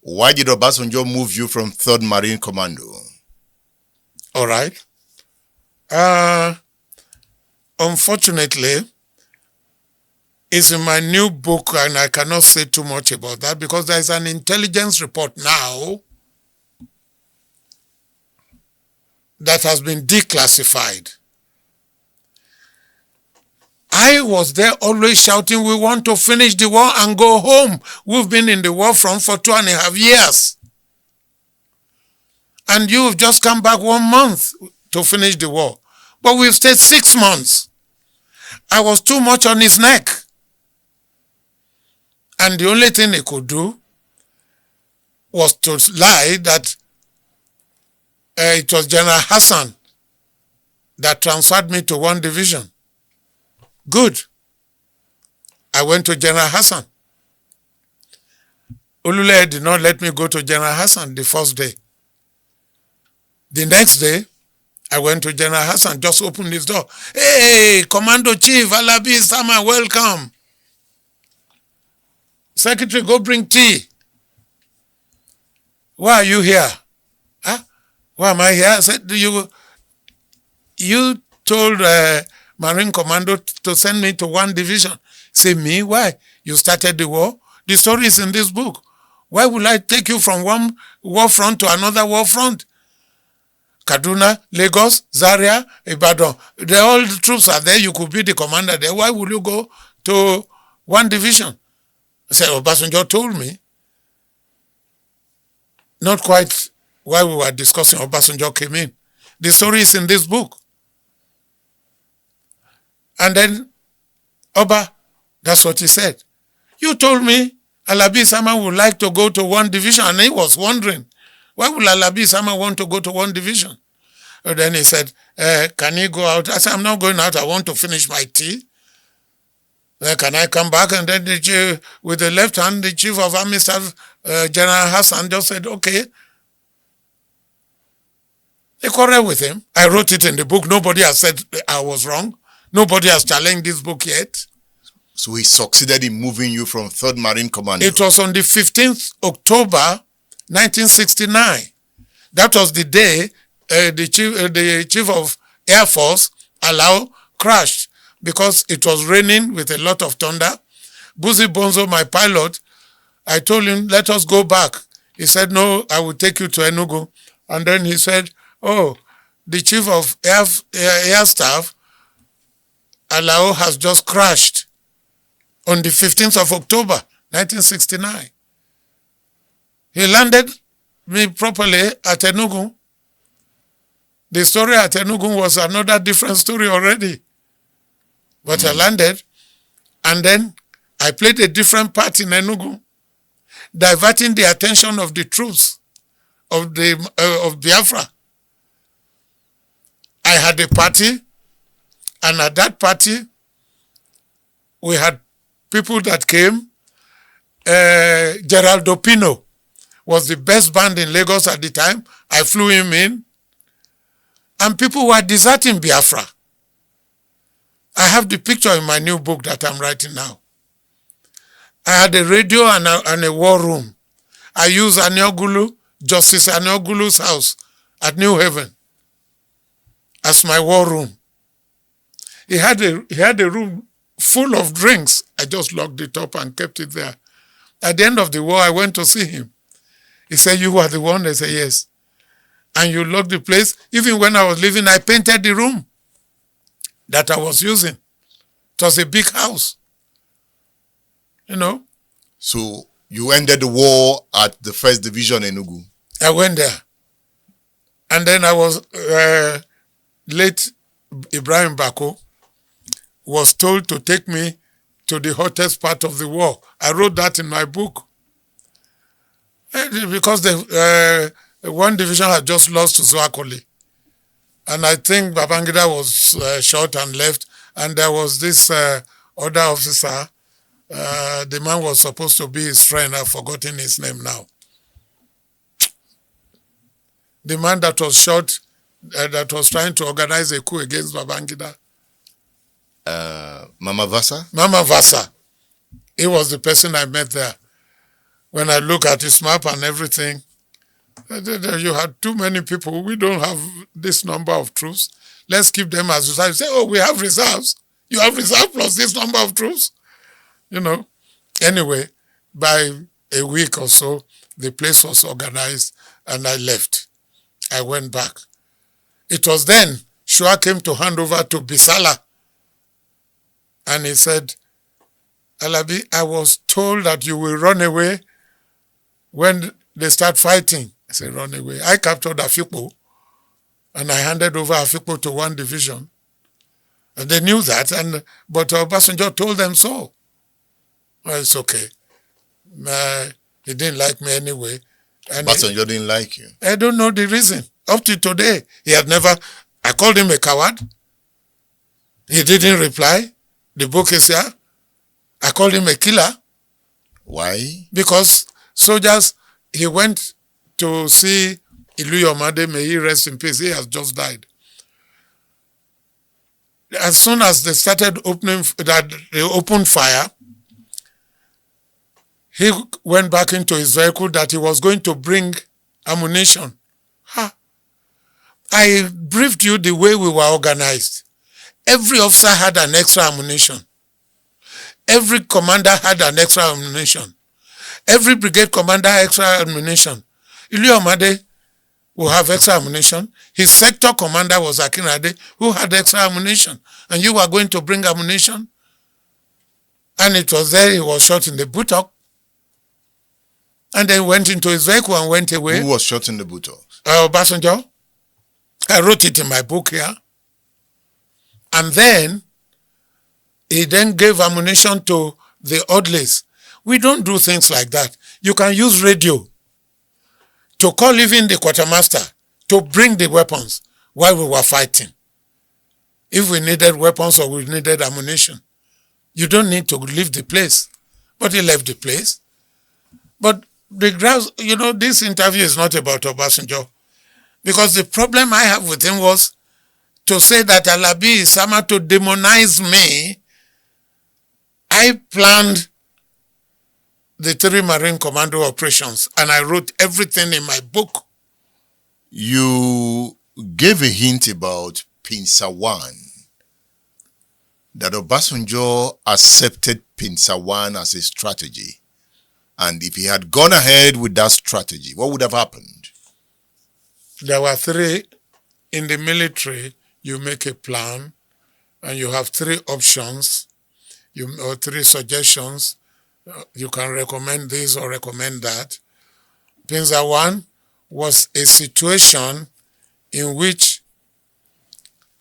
Why did Obasanjo move you from Third Marine Commando? All right. Unfortunately, it's in my new book and I cannot say too much about that because there's an intelligence report now that has been declassified. I was there always shouting, we want to finish the war and go home. We've been in the war front for 2.5 years. And you've just come back 1 month to finish the war. But we've stayed 6 months. I was too much on his neck. And the only thing he could do was to lie that it was General Hassan that transferred me to 1 division. Good. I went to General Hassan. Olule did not let me go to General Hassan the first day. The next day, I went to General Hassan, just opened his door. Hey, Commando Chief, Alabi Isama, welcome. Secretary, go bring tea. Why are you here? Huh? Why am I here? I said, you told Marine Commando to send me to 1 division. Say, me? Why? You started the war? The story is in this book. Why will I take you from 1 war front to another war front? Kaduna, Lagos, Zaria, Ibadan. All the troops are there. You could be the commander there. Why will you go to 1 division? I said, Obasanjo told me. Not quite while we were discussing, Obasanjo came in. The story is in this book. And then, Oba, that's what he said. You told me Alabi Isama would like to go to 1 division, and he was wondering, why would Alabi Isama want to go to 1 division? And then he said, can he go out? I said, I'm not going out. I want to finish my tea. Can I come back? And then with the left hand, the Chief of Army Staff, General Hassan, just said, okay. They quarreled with him. I wrote it in the book. Nobody has said I was wrong. Nobody has challenged this book yet. So he succeeded in moving you from Third Marine Commando. It was on the 15th October, 1969. That was the day the Chief of Air Force, Alao, crashed because it was raining with a lot of thunder. Buzi Bonzo, my pilot, I told him, let us go back. He said, no, I will take you to Enugu. And then he said, oh, the Chief of Air Staff, Alao, has just crashed on the 15th of October, 1969. He landed me properly at Enugu. The story at Enugu was another different story already. But I landed, and then I played a different part in Enugu, diverting the attention of the troops of Biafra. I had a party, and at that party, we had people that came. Geraldo Pino was the best band in Lagos at the time. I flew him in. And people were deserting Biafra. I have the picture in my new book that I'm writing now. I had a radio and a war room. I used Justice Aniogulu's house at New Haven as my war room. He had a room full of drinks. I just locked it up and kept it there. At the end of the war, I went to see him. He said, you were the one? I said, yes. And you locked the place. Even when I was leaving, I painted the room that I was using. It was a big house. You know. So you ended the war at the 1st Division Enugu. I went there. And then I was, late Ibrahim Bako was told to take me to the hottest part of the war. I wrote that in my book. Because the 1 division had just lost to Zoakoli. And I think Babangida was shot and left. And there was this other officer. The man was supposed to be his friend. I've forgotten his name now. The man that was shot, that was trying to organize a coup against Babangida. Mama Vasa? Mama Vasa. He was the person I met there. when I look at his map and everything, you had too many people. We don't have this number of troops. Let's keep them as reserves. Say, oh, we have reserves. You have reserve plus this number of troops. Anyway, by a week or so, the place was organized and I left. I went back. It was then Shua came to hand over to Bisala. And he said, Alabi, I was told that you will run away when they start fighting. I said, run away. I captured Afikpo and I handed over Afikpo to one division. And they knew that, but Obasanjo told them so. Well, it's okay. He didn't like me anyway. And Obasanjo didn't like you? I don't know the reason. Up to today, he had never... I called him a coward. He didn't reply. The book is here. I called him a killer. Why? Because soldiers, he went to see Iluyomade, may he rest in peace. He has just died. As soon as they started they opened fire, he went back into his vehicle that he was going to bring ammunition. I briefed you the way we were organized. Every officer had an extra ammunition. Every commander had an extra ammunition. Every brigade commander had extra ammunition. Iluyomade will have extra ammunition. His sector commander was Akinade, who had extra ammunition. And you were going to bring ammunition? And it was there he was shot in the buttock. And then went into his vehicle and went away. Who was shot in the buttocks? Obasanjo. I wrote it in my book here. And then, he then gave ammunition to the orderlies. We don't do things like that. You can use radio to call even the quartermaster to bring the weapons while we were fighting. If we needed weapons or we needed ammunition, you don't need to leave the place. But he left the place. But the grounds, this interview is not about Obasanjo. Because the problem I have with him was to say that Alabi Isama to demonize me. I planned the Third Marine Commando operations and I wrote everything in my book. You gave a hint about Pinsa 1, that Obasanjo accepted Pinsa 1 as a strategy. And if he had gone ahead with that strategy, what would have happened? There were 3 in the military. You make a plan and you have 3 options or 3 suggestions. You can recommend this or recommend that. Pinsa 1 was a situation in which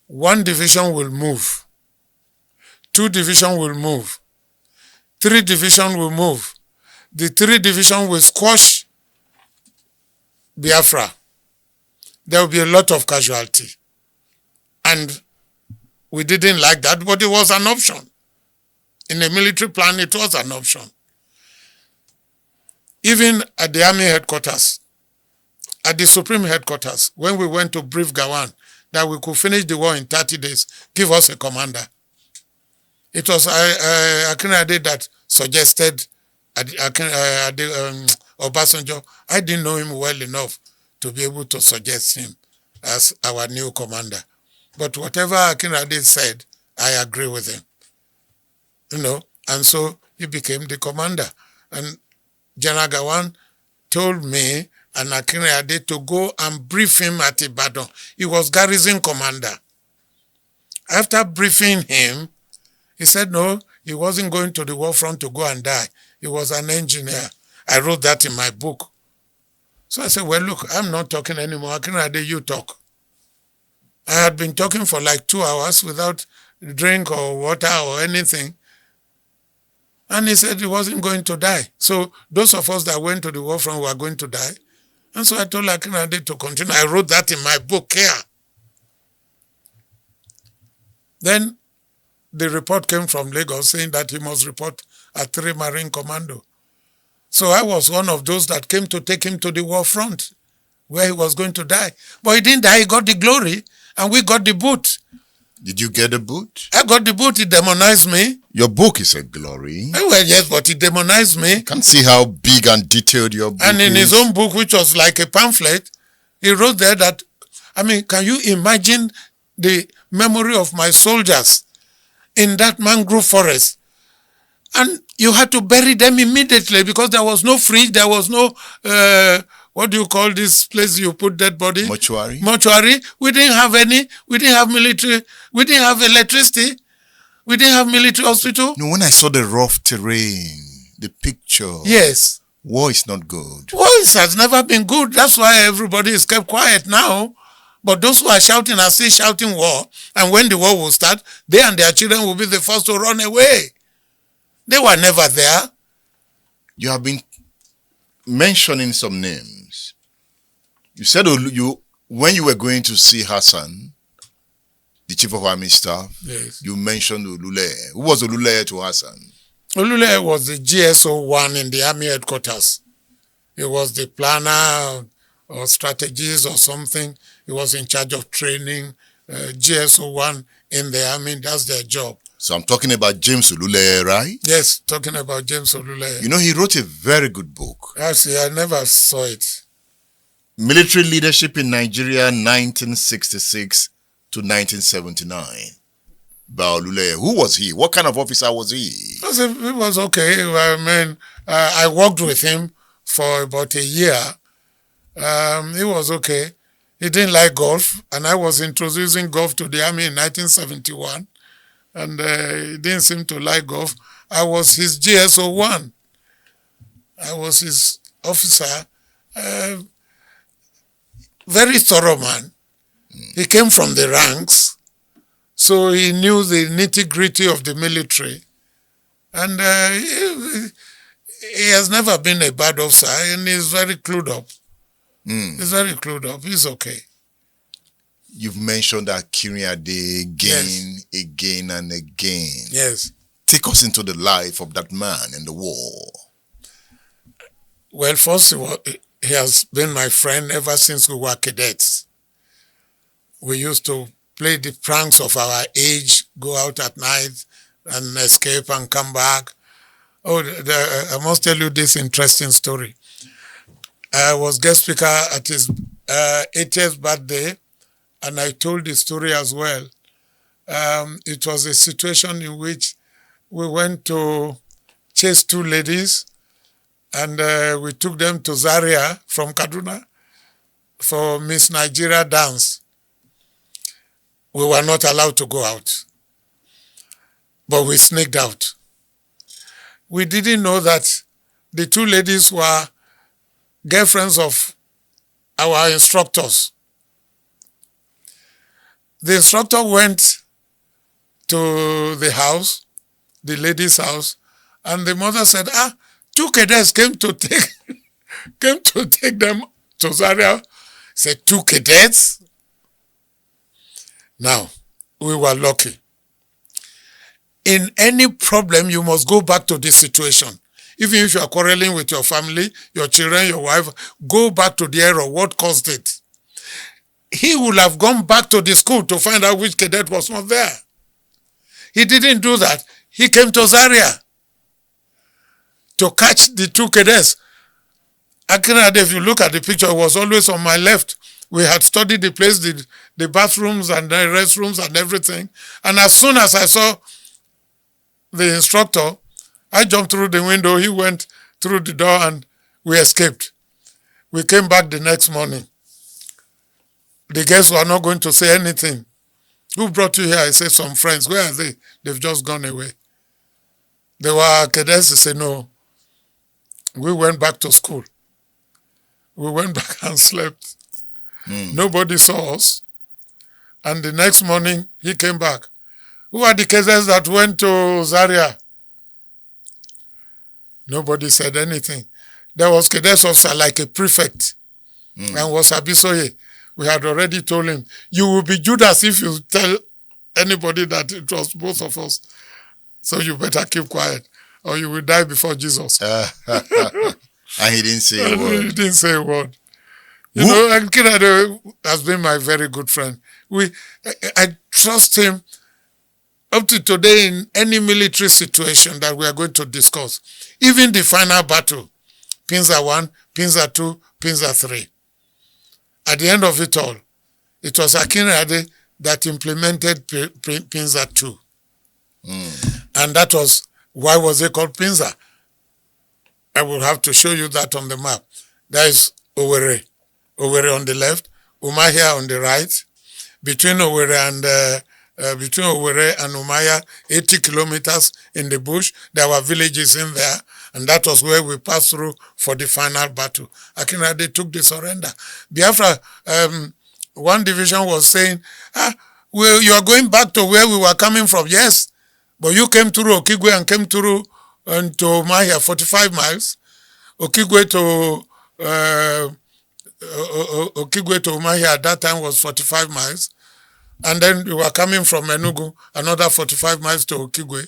1 division will move, 2 divisions will move, 3 divisions will move. The 3 divisions will squash Biafra. There will be a lot of casualty. And we didn't like that, but it was an option. In a military plan, it was an option. Even at the army headquarters, at the supreme headquarters, when we went to brief Gawan that we could finish the war in 30 days, give us a commander. It was Akinade that suggested Obasanjo. I didn't know him well enough to be able to suggest him as our new commander. But whatever Akinade said, I agree with him. And so he became the commander. And General Gawan told me and Akinade to go and brief him at Ibadan. He was garrison commander. After briefing him, he said no, he wasn't going to the war front to go and die. He was an engineer. I wrote that in my book. So I said, well, look, I'm not talking anymore. Akinade, you talk. I had been talking for like 2 hours without drink or water or anything. And he said he wasn't going to die. So those of us that went to the war front were going to die. And so I told Akinade to continue. I wrote that in my book here. Then the report came from Lagos saying that he must report at Third Marine Commando. So I was one of those that came to take him to the war front where he was going to die. But he didn't die. He got the glory and we got the boot. Did you get the boot? I got the boot. He demonized me. Your book is a glory. Well, yes, but he demonized me. You can see how big and detailed your book is. And in his own book, which was like a pamphlet, he wrote there that, I mean, can you imagine the memory of my soldiers in that mangrove forest? And you had to bury them immediately because there was no fridge, there was no, what do you call this place you put dead body? Mortuary. Mortuary. We didn't have any. We didn't have military. We didn't have electricity. We didn't have military hospital. No, when I saw the rough terrain, the picture. Yes. War is not good. War has never been good. That's why everybody is kept quiet now. But those who are shouting are still shouting war. And when the war will start, they and their children will be the first to run away. They were never there. You have been mentioning some names. You said when you were going to see Hassan, the chief of army staff, yes, you mentioned Olule. Who was Olule to Hassan? Olule was the GSO-1 in the army headquarters. He was the planner or strategist or something. He was in charge of training. GSO-1 in the army, that's their job. So I'm talking about James Olule, right? Yes, talking about James Olule. You know, he wrote a very good book. Actually, I never saw it. Military Leadership in Nigeria, 1966 to 1979. By Olule. Who was he? What kind of officer was he? He was okay. I mean, I worked with him for about a year. He was okay. He didn't like golf, and I was introducing golf to the army in 1971. And he didn't seem to like golf. I was his GSO-1. I was his officer. Very thorough man. He came from the ranks, so he knew the nitty-gritty of the military. And he has never been a bad officer, and he's very clued up. He's very clued up. He's okay. You've mentioned that again and again. Yes. Take us into the life of that man in the war. Well, first of all, he has been my friend ever since we were cadets. We used to play the pranks of our age, go out at night and escape and come back. Oh, I must tell you this interesting story. I was guest speaker at his 80th birthday, and I told the story as well. It was a situation in which we went to chase two ladies, and we took them to Zaria from Kaduna for Miss Nigeria dance. We were not allowed to go out, but we sneaked out. We didn't know that the two ladies were girlfriends of our instructors. The instructor went to the house, the lady's house, and the mother said, two cadets came to take them to Zaria. Said, two cadets? Now, we were lucky. In any problem, you must go back to this situation. Even if you are quarreling with your family, your children, your wife, go back to the error. What caused it? He would have gone back to the school to find out which cadet was not there. He didn't do that. He came to Zaria to catch the two cadets. If you look at the picture, it was always on my left. We had studied the place, the bathrooms and the restrooms and everything. And as soon as I saw the instructor, I jumped through the window. He went through the door and we escaped. We came back the next morning. The guests were not going to say anything. Who brought you here? I said, some friends. Where are they? They've just gone away. They were cadets. They said, no. We went back to school. We went back and slept. Nobody saw us. And the next morning, he came back. Who are the cadets that went to Zaria? Nobody said anything. There was cadets officer like a prefect and was Abisoye. We had already told him, you will be Judas if you tell anybody that it was both of us. So you better keep quiet or you will die before Jesus. And he didn't say a word. He didn't say a word. You know, and Kinado has been my very good friend. I trust him. up to today, in any military situation that we are going to discuss, even the final battle, Pinza 1, Pinza 2, Pinza 3, at the end of it all, it was Akinrade that implemented Pinza 2. And that was, why was it called Pinza? I will have to show you that on the map. That is Owerri. Owerri on the left, Umuahia on the right. Between Owerri and Umuahia, 80 kilometers in the bush, there were villages in there, and that was where we passed through for the final battle. Akinrade took the surrender. Biafra, one division was saying, well, you are going back to where we were coming from. Yes, but you came through Okigwe and came through to Umuahia, 45 miles. Okigwe to Umuahia at that time was 45 miles. And then you were coming from Enugu, another 45 miles to Okigwe.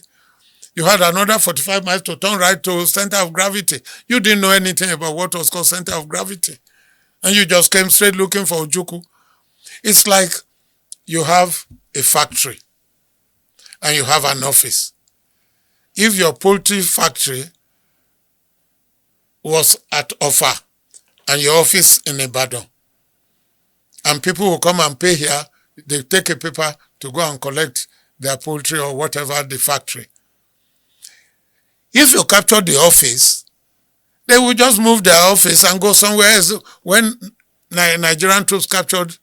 You had another 45 miles to turn right to center of gravity. You didn't know anything about what was called center of gravity. And you just came straight looking for Ojukwu. It's like you have a factory and you have an office. If your poultry factory was at Offa and your office in Ibadan, and people will come and pay here, they take a paper to go and collect their poultry or whatever the factory. If you capture the office, they will just move their office and go somewhere else. When Nigerian troops captured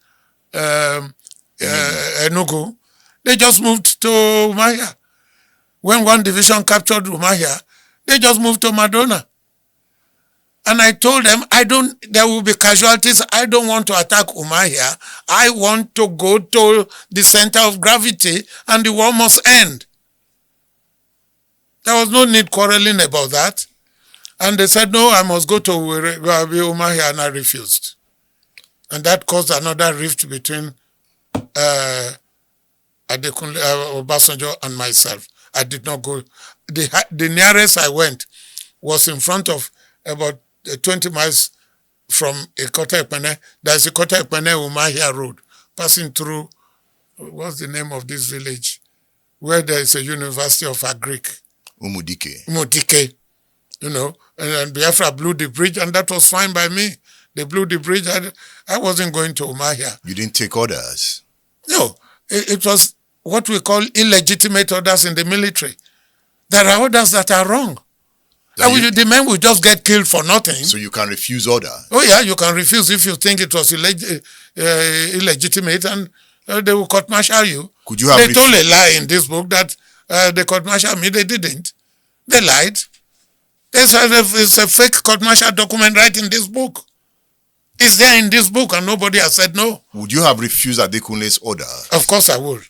Enugu, they just moved to Umuahia. When one division captured Umuahia, they just moved to Madona. And I told them, there will be casualties. I don't want to attack Umuahia. I want to go to the center of gravity and the war must end. There was no need quarreling about that. And they said, no, I must go to Umuahia, and I refused. And that caused another rift between Obasanjo and myself. I did not go. The nearest I went was in front of about 20 miles from Ikota-Ekpene. There's Ikota-Ekpene-Umuahia road, passing through, what's the name of this village, where there is a University of Agric. Umudike. You know, and Biafra blew the bridge, and that was fine by me. They blew the bridge. I wasn't going to Umuahia. You didn't take orders? No. It was what we call illegitimate orders in the military. There are orders that are wrong. The men will just get killed for nothing. So you can refuse order? Oh yeah, you can refuse if you think it was illegitimate, and they will court-martial you. Could you have They told a lie in this book that they court-martial me. They didn't. They lied. It's a fake court-martial document right in this book. It's there in this book and nobody has said no. Would you have refused Adekunle's order? Of course I would.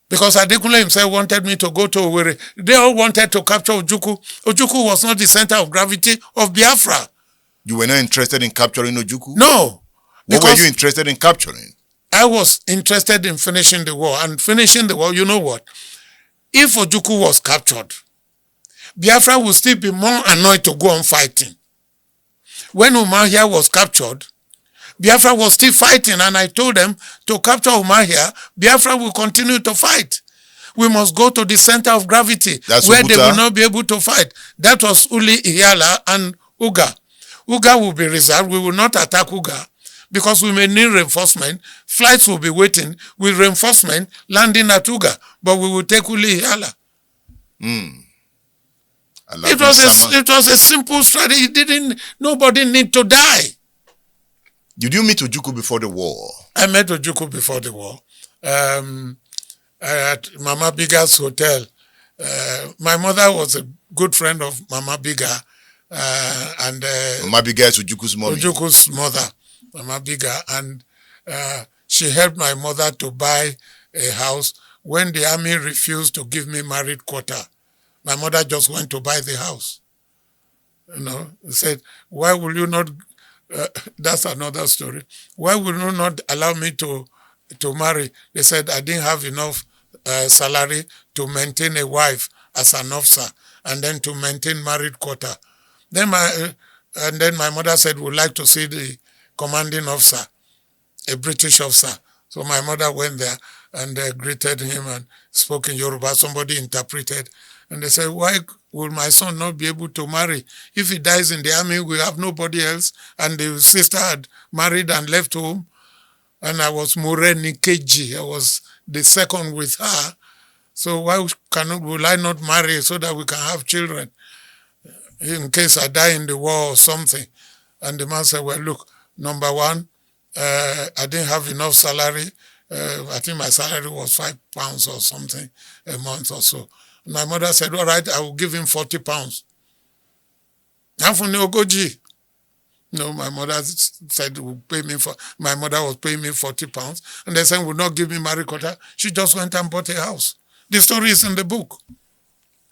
Because Adekunle himself wanted me to go to Owerri. They all wanted to capture Ojukwu. Ojukwu was not the center of gravity of Biafra. You were not interested in capturing Ojukwu? No. What were you interested in capturing? I was interested in finishing the war. And finishing the war, you know what? If Ojukwu was captured, Biafra would still be more annoyed to go on fighting. When Umuahia was captured, Biafra was still fighting, and I told them to capture Umuahia, Biafra will continue to fight. We must go to the center of gravity. That's where Oguta. They will not be able to fight. That was Uli, Iyala, and Uga. Uga will be reserved. We will not attack Uga because we may need reinforcement. Flights will be waiting with reinforcement landing at Uga, but we will take Uli, Iyala. It was a simple strategy. Nobody need to die. Did you meet Ojukwu before the war? I met Ojukwu before the war. At Mama Biga's hotel. My mother was a good friend of Mama Biga. Mama Biga is Ojukwu's mother. Ojukwu's mother, Mama Biga. And she helped my mother to buy a house when the army refused to give me married quarter. My mother just went to buy the house. You know, said, why will you not, that's another story. Why will you not allow me to marry? They said, I didn't have enough salary to maintain a wife as an officer and then to maintain married quarter. Then my mother said, we'd like to see the commanding officer, a British officer. So my mother went there and they greeted him and spoke in Yoruba. Somebody interpreted, and they said, why will my son not be able to marry? If he dies in the army, we have nobody else. And the sister had married and left home, and I was Moreni Keji. I was the second with her. So why will I not marry so that we can have children in case I die in the war or something? And the man said, well, look, number one, I didn't have enough salary. I think my salary was £5 or something a month or so. My mother said, all right, I will give him £40. No, my mother said, my mother was paying me £40, and they said, will not give me marriage quota. She just went and bought a house. The story is in the book.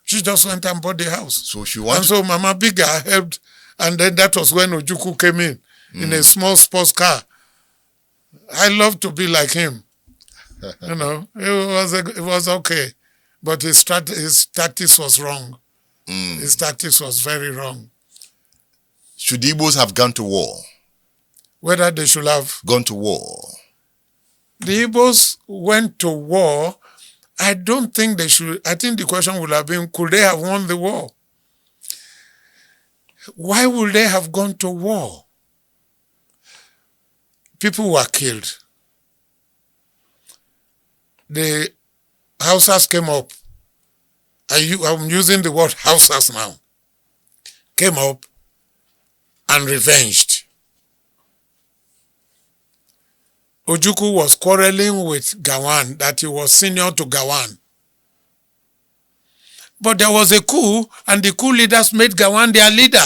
She just went and bought the house. So she wanted... And so Mama Biga helped, and then that was when Ojukwu came in a small sports car. I love to be like him. You know, it was okay. But his tactics was wrong. His tactics was very wrong. Should the Igbos have gone to war? Whether they should have gone to war? The Igbos went to war. I don't think they should. I think the question would have been, could they have won the war? Why would they have gone to war? People were killed. The Hausas came up. I'm using the word Hausas now. Came up and revenged. Ojukwu was quarreling with Gawan, that he was senior to Gawan. But there was a coup, and the coup leaders made Gawan their leader.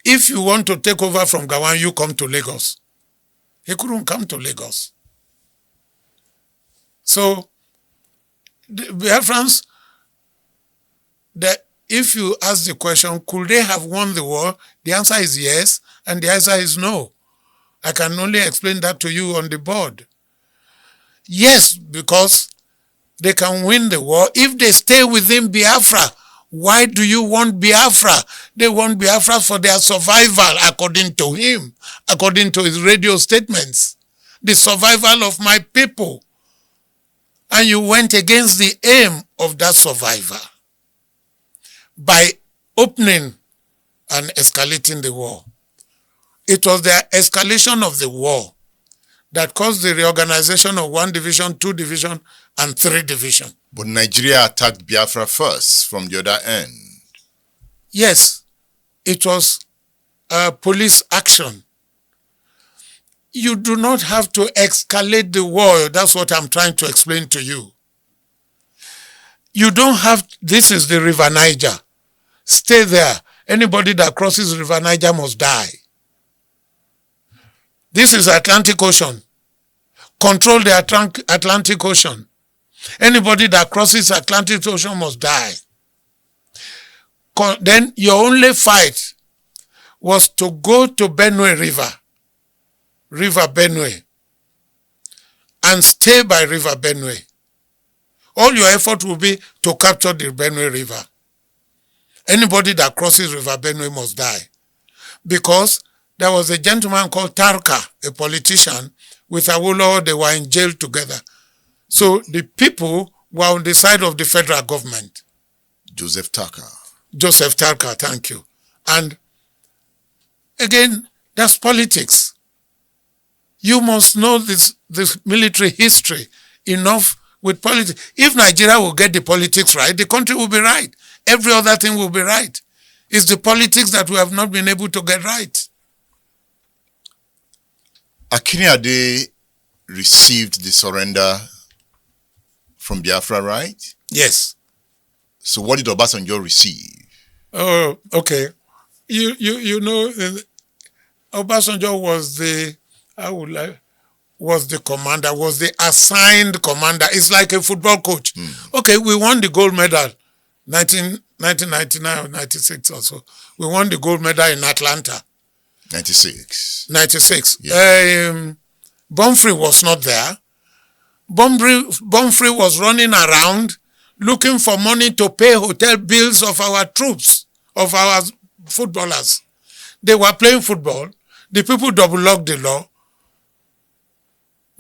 If you want to take over from Gawan, you come to Lagos. He couldn't come to Lagos. So, the Biafrans, if you ask the question, could they have won the war? The answer is yes, and the answer is no. I can only explain that to you on the board. Yes, because they can win the war if they stay within Biafra. Why do you want Biafra? They want Biafra for their survival, according to him, according to his radio statements. The survival of my people. And you went against the aim of that survival by opening and escalating the war. It was the escalation of the war that caused the reorganization of 1 division, 2 division, and 3 division. But Nigeria attacked Biafra first from the other end. Yes, it was police action. You do not have to escalate the war. That's what I'm trying to explain to you. You don't have, this is the River Niger. Stay there. Anybody that crosses River Niger must die. This is Atlantic Ocean. Control the Atlantic Ocean. Anybody that crosses Atlantic Ocean must die. Then your only fight was to go to Benue River Benue, and stay by River Benue. All your effort will be to capture the Benue River. Anybody that crosses River Benue must die. Because there was a gentleman called Tarka, a politician, with Awolowo. They were in jail together. So the people were on the side of the federal government. Joseph Tarka, thank you. And again, that's politics. You must know this military history enough with politics. If Nigeria will get the politics right, the country will be right. Every other thing will be right. It's the politics that we have not been able to get right. Akiniade received the surrender from Biafra, right? Yes. So what did Obasanjo receive? Oh, okay. You know, Obasanjo was the commander, was the assigned commander. It's like a football coach. Okay, we won the gold medal, 1999 or 96 or so. We won the gold medal in Atlanta. 96. Yeah. Bonfrey was not there. Bonfrey was running around looking for money to pay hotel bills of our troops, of our footballers. They were playing football. The people double-locked the law.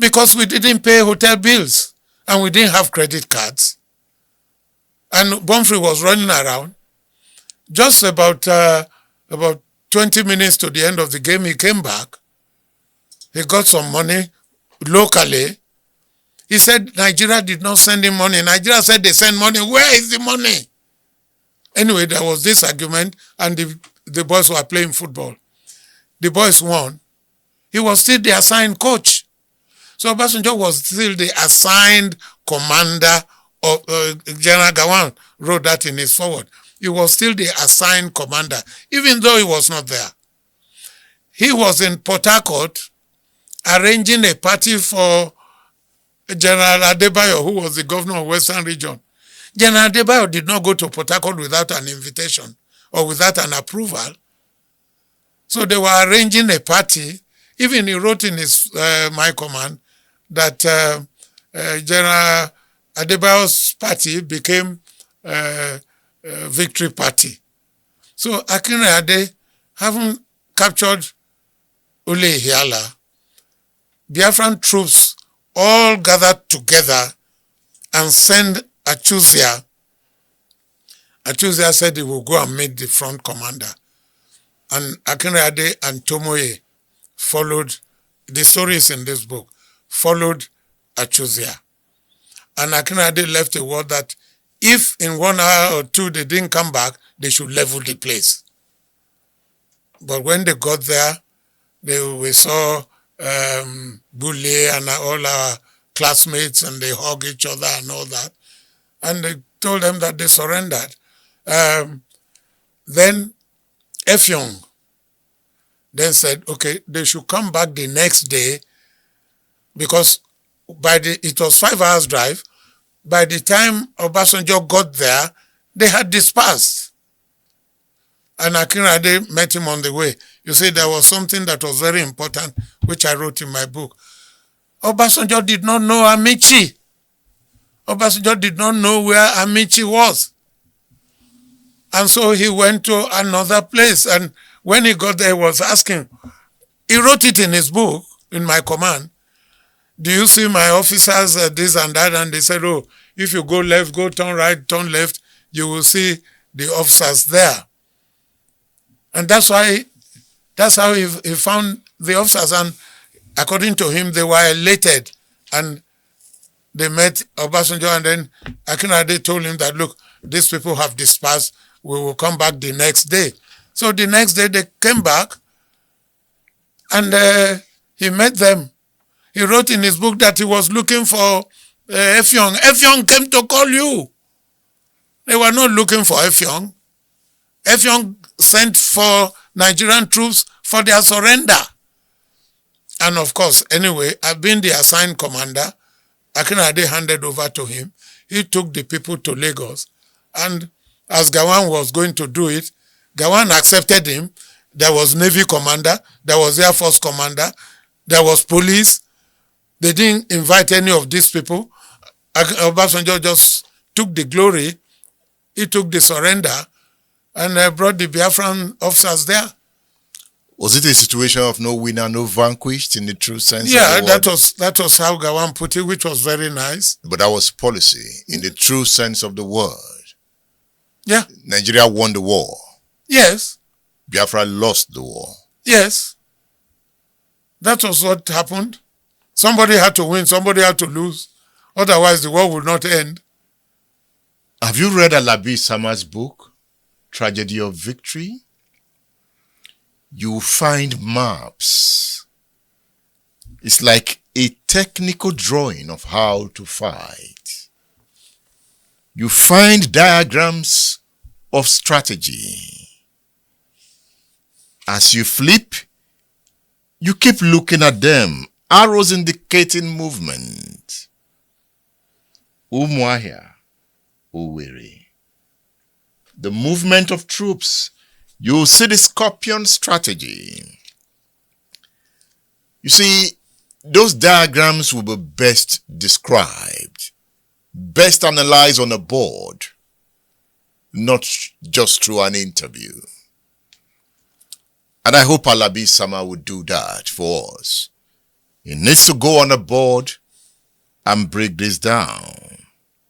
because we didn't pay hotel bills and we didn't have credit cards. And Bonfrey was running around. Just about 20 minutes to the end of the game, he came back. He got some money locally. He said Nigeria did not send him money. Nigeria said they sent money. Where is the money? Anyway, there was this argument, and the boys were playing football. The boys won. He was still the assigned coach. So Obasanjo was still the assigned commander of General Gawan wrote that in his foreword. He was still the assigned commander, even though he was not there. He was in Port Harcourt arranging a party for General Adebayo, who was the governor of Western Region. General Adebayo did not go to Port Harcourt without an invitation or without an approval. So they were arranging a party. Even he wrote in his my command that General Adebayo's party became Victory Party. So Akinrade, having captured Ule Hiala, Biafran troops all gathered together and sent Achuzia. Achuzia said he will go and meet the front commander. And Akinrade and Tomoye followed, the stories in this book, followed Achuzia. And Akinrade left a word that if in 1 hour or two they didn't come back, they should level the place. But when they got there, we saw Bule and all our classmates, and they hug each other and all that. And they told them that they surrendered. Then Effiong then said, okay, they should come back the next day, because it was 5 hours drive. By the time Obasanjo got there, they had dispersed. And Akinrade met him on the way. You see, there was something that was very important, which I wrote in my book. Obasanjo did not know Amici. Obasanjo did not know where Amici was. And so he went to another place. And when he got there, he was asking. He wrote it in his book, in my command. Do you see my officers, this and that? And they said, oh, if you go left, go turn right, turn left, you will see the officers there. And that's how he found the officers. And according to him, they were elated. And they met Obasanjo, and then Akinrade told him that, look, these people have dispersed. We will come back the next day. So the next day they came back, and he met them. He wrote in his book that he was looking for Effiong. Effiong came to call you. They were not looking for Effiong. Effiong sent for Nigerian troops for their surrender. And of course, anyway, I've been the assigned commander. Akinrade handed over to him. He took the people to Lagos. And as Gawan was going to do it, Gawan accepted him. There was Navy commander. There was Air Force commander. There was police. They didn't invite any of these people. Obasanjo just took the glory. He took the surrender and brought the Biafran officers there. Was it a situation of no winner, no vanquished in the true sense of the word? Yeah, that was how Gawan put it, which was very nice. But that was policy in the true sense of the word. Yeah. Nigeria won the war. Yes. Biafra lost the war. Yes. That was what happened. Somebody had to win, somebody had to lose. Otherwise, the war would not end. Have you read Alabi Isama's book, Tragedy of Victory? You find maps. It's like a technical drawing of how to fight. You find diagrams of strategy. As you flip, you keep looking at them, arrows indicating movement. Umuahia, Uwere. The movement of troops. You see the scorpion strategy. You see, those diagrams will be best described, best analyzed on a board, not just through an interview. And I hope Alabi Isama would do that for us. He needs to go on a board and break this down.